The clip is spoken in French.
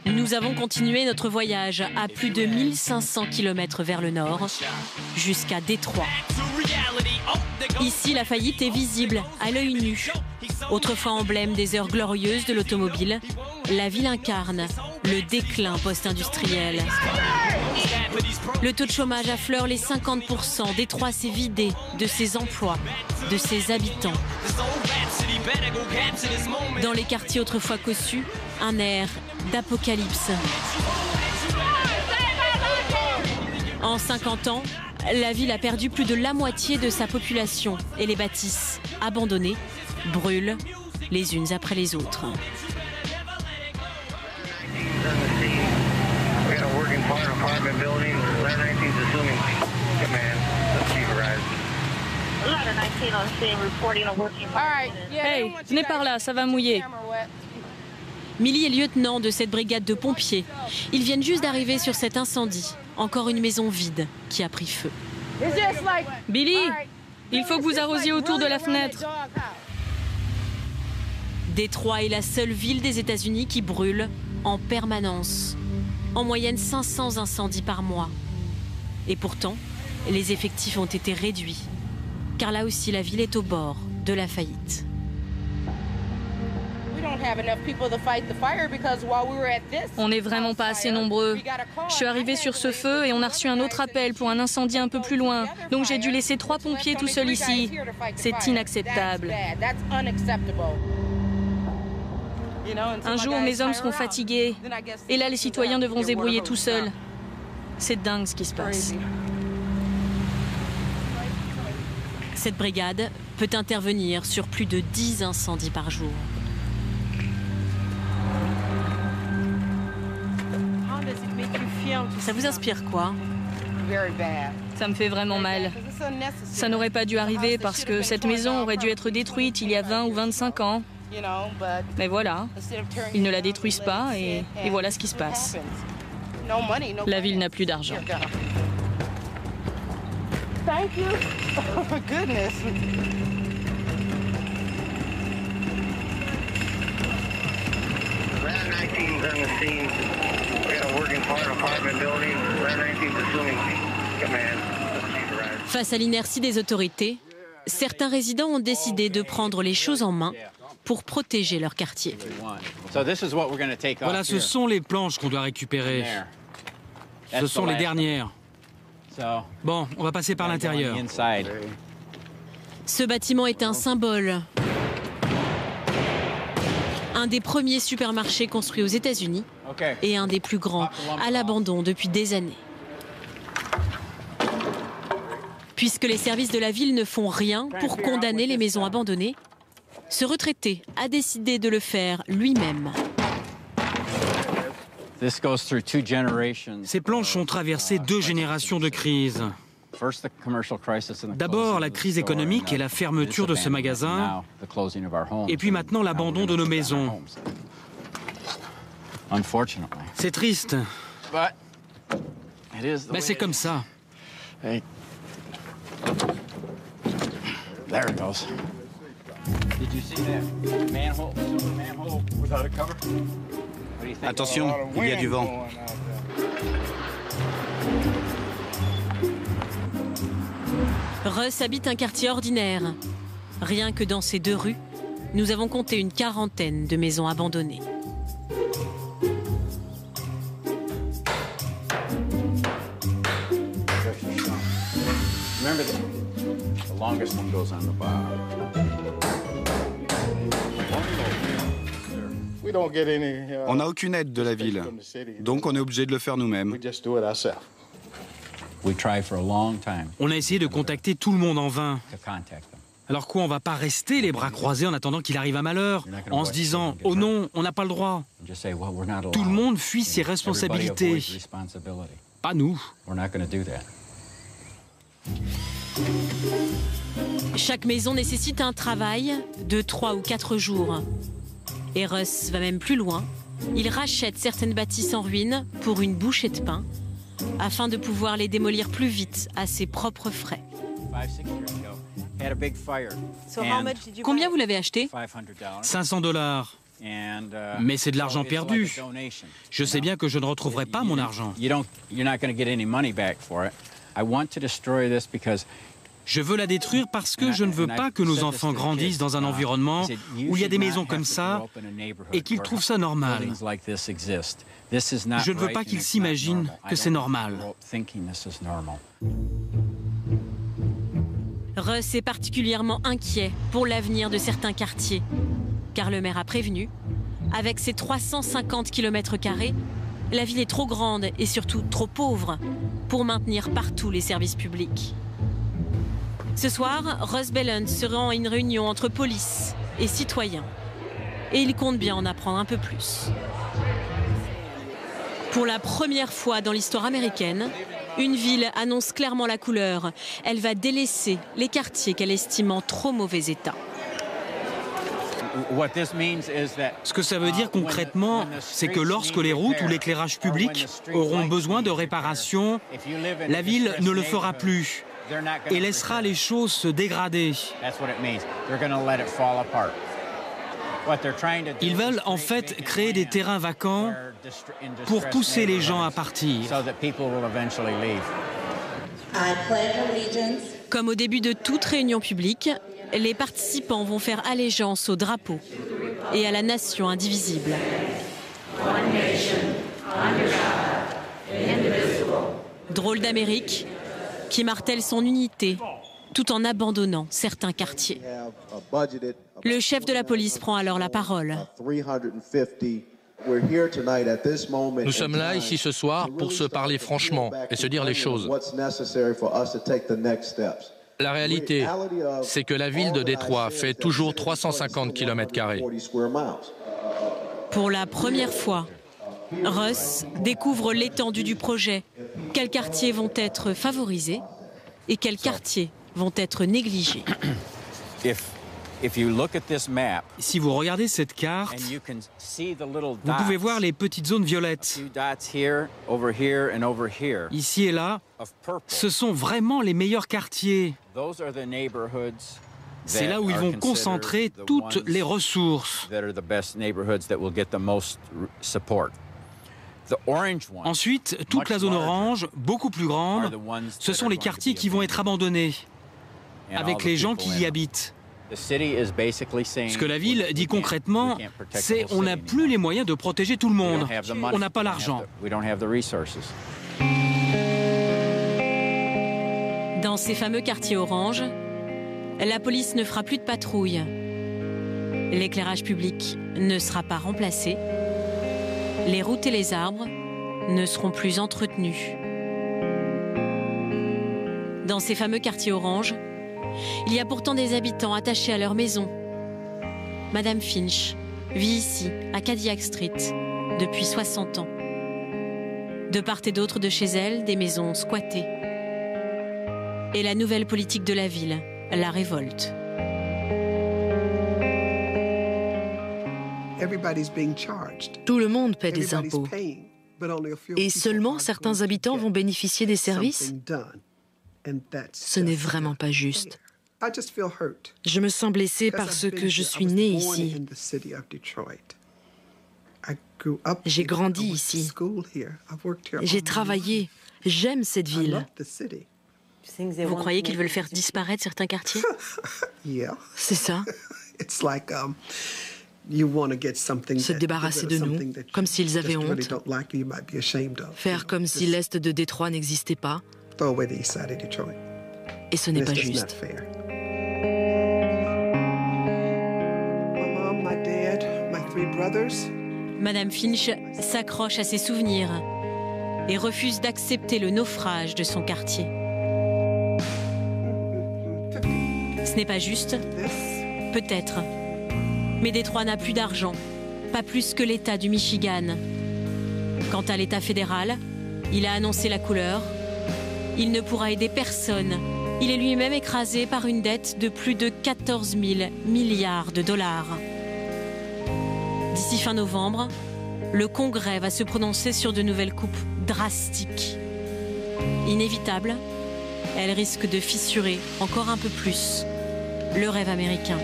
Nous avons continué notre voyage à plus de 1500 km vers le nord, jusqu'à Détroit. Ici, la faillite est visible à l'œil nu. Autrefois emblème des heures glorieuses de l'automobile, la ville incarne le déclin post-industriel. Le taux de chômage affleure les 50%. Détroit s'est vidé de ses emplois, de ses habitants. Dans les quartiers autrefois cossus, un air d'apocalypse. En 50 ans, la ville a perdu plus de la moitié de sa population et les bâtisses, abandonnées, brûlent les unes après les autres. Hey, venez par là, ça va mouiller. Millie est lieutenant de cette brigade de pompiers. Ils viennent juste d'arriver sur cet incendie. Encore une maison vide qui a pris feu. Billy, il faut que vous arrosiez autour de la fenêtre. Détroit est la seule ville des États-Unis qui brûle en permanence. En moyenne 500 incendies par mois. Et pourtant, les effectifs ont été réduits. Car là aussi, la ville est au bord de la faillite. On n'est vraiment pas assez nombreux. Je suis arrivée sur ce feu et on a reçu un autre appel pour un incendie un peu plus loin. Donc j'ai dû laisser 3 pompiers tout seuls ici. C'est inacceptable. Un jour, mes hommes seront fatigués. Et là, les citoyens devront se débrouiller tout seuls. C'est dingue ce qui se passe. Cette brigade peut intervenir sur plus de 10 incendies par jour. Ça vous inspire quoi? Ça me fait vraiment mal. Ça n'aurait pas dû arriver parce que cette maison aurait dû être détruite il y a 20 ou 25 ans. Mais voilà, ils ne la détruisent pas et voilà ce qui se passe. La ville n'a plus d'argent. Thank you. Oh, goodness. Face à l'inertie des autorités, certains résidents ont décidé de prendre les choses en main pour protéger leur quartier. Voilà, ce sont les planches qu'on doit récupérer. Ce sont les dernières. Bon, on va passer par l'intérieur. Ce bâtiment est un symbole. Un des premiers supermarchés construits aux États-Unis et un des plus grands à l'abandon depuis des années. Puisque les services de la ville ne font rien pour condamner les maisons abandonnées, ce retraité a décidé de le faire lui-même. Ces planches ont traversé 2 générations de crises. D'abord la crise économique et la fermeture de ce magasin, et puis maintenant l'abandon de nos maisons. C'est triste. Mais c'est comme ça. Attention, il y a du vent. Russ habite un quartier ordinaire. Rien que dans ces 2 rues, nous avons compté une 40aine de maisons abandonnées. On n'a aucune aide de la ville, donc on est obligé de le faire nous-mêmes. On a essayé de contacter tout le monde en vain. Alors quoi, on va pas rester les bras croisés en attendant qu'il arrive un malheur, en se disant « Oh non, on n'a pas le droit ». Tout le monde fuit ses responsabilités. Pas nous. Chaque maison nécessite un travail de 3 ou 4 jours. Et Russ va même plus loin. Il rachète certaines bâtisses en ruine pour une bouchée de pain, afin de pouvoir les démolir plus vite à ses propres frais. Combien vous l'avez acheté? 500 $. Mais c'est de l'argent perdu. Je sais bien que je ne retrouverai pas mon argent. Je veux la détruire parce que je ne veux pas que nos enfants grandissent dans un environnement où il y a des maisons comme ça et qu'ils trouvent ça normal. Je ne veux pas qu'ils s'imaginent que c'est normal. Russ est particulièrement inquiet pour l'avenir de certains quartiers, car le maire a prévenu, avec ses 350 km², la ville est trop grande et surtout trop pauvre pour maintenir partout les services publics. Ce soir, Russ Belland se rend à une réunion entre police et citoyens. Et il compte bien en apprendre un peu plus. Pour la première fois dans l'histoire américaine, une ville annonce clairement la couleur. Elle va délaisser les quartiers qu'elle estime en trop mauvais état. Ce que ça veut dire concrètement, c'est que lorsque les routes ou l'éclairage public auront besoin de réparation, la ville ne le fera plus et laissera les choses se dégrader. Ils veulent en fait créer des terrains vacants pour pousser les gens à partir. Comme au début de toute réunion publique, les participants vont faire allégeance au drapeau et à la nation indivisible. Drôle d'Amérique qui martèle son unité tout en abandonnant certains quartiers. Le chef de la police prend alors la parole. Nous sommes là, ici ce soir, pour se parler franchement et se dire les choses. La réalité, c'est que la ville de Détroit fait toujours 350 km². Pour la première fois, Russ découvre l'étendue du projet. Quels quartiers vont être favorisés et quels quartiers vont être négligés. Si vous regardez cette carte, vous pouvez voir les petites zones violettes. Ici et là, ce sont vraiment les meilleurs quartiers. C'est là où ils vont concentrer toutes les ressources. Ensuite, toute la zone orange, beaucoup plus grande, ce sont les quartiers qui vont être abandonnés, avec les gens qui y habitent. Ce que la ville dit concrètement, c'est on n'a plus les moyens de protéger tout le monde. On n'a pas l'argent. Dans ces fameux quartiers orange, la police ne fera plus de patrouille. L'éclairage public ne sera pas remplacé. Les routes et les arbres ne seront plus entretenus. Dans ces fameux quartiers orange, il y a pourtant des habitants attachés à leur maison. Madame Finch vit ici, à Cadillac Street, depuis 60 ans. De part et d'autre de chez elle, des maisons squattées. Et la nouvelle politique de la ville la révolte. Tout le monde paie des impôts. Et seulement certains habitants vont bénéficier des services. Ce n'est vraiment pas juste. Je me sens blessée parce que je suis née ici. J'ai grandi ici. J'ai travaillé. J'aime cette ville. Vous croyez qu'ils veulent faire disparaître certains quartiers? C'est ça. Se débarrasser de nous, comme s'ils avaient honte. Faire comme si l'Est de Détroit n'existait pas. Et ce n'est pas juste. Madame Finch s'accroche à ses souvenirs et refuse d'accepter le naufrage de son quartier. Ce n'est pas juste, peut-être. Mais Détroit n'a plus d'argent, pas plus que l'État du Michigan. Quant à l'État fédéral, il a annoncé la couleur. Il ne pourra aider personne. Il est lui-même écrasé par une dette de plus de 14 000 milliards de dollars. D'ici fin novembre, le Congrès va se prononcer sur de nouvelles coupes drastiques. Inévitables, elles risquent de fissurer encore un peu plus le rêve américain.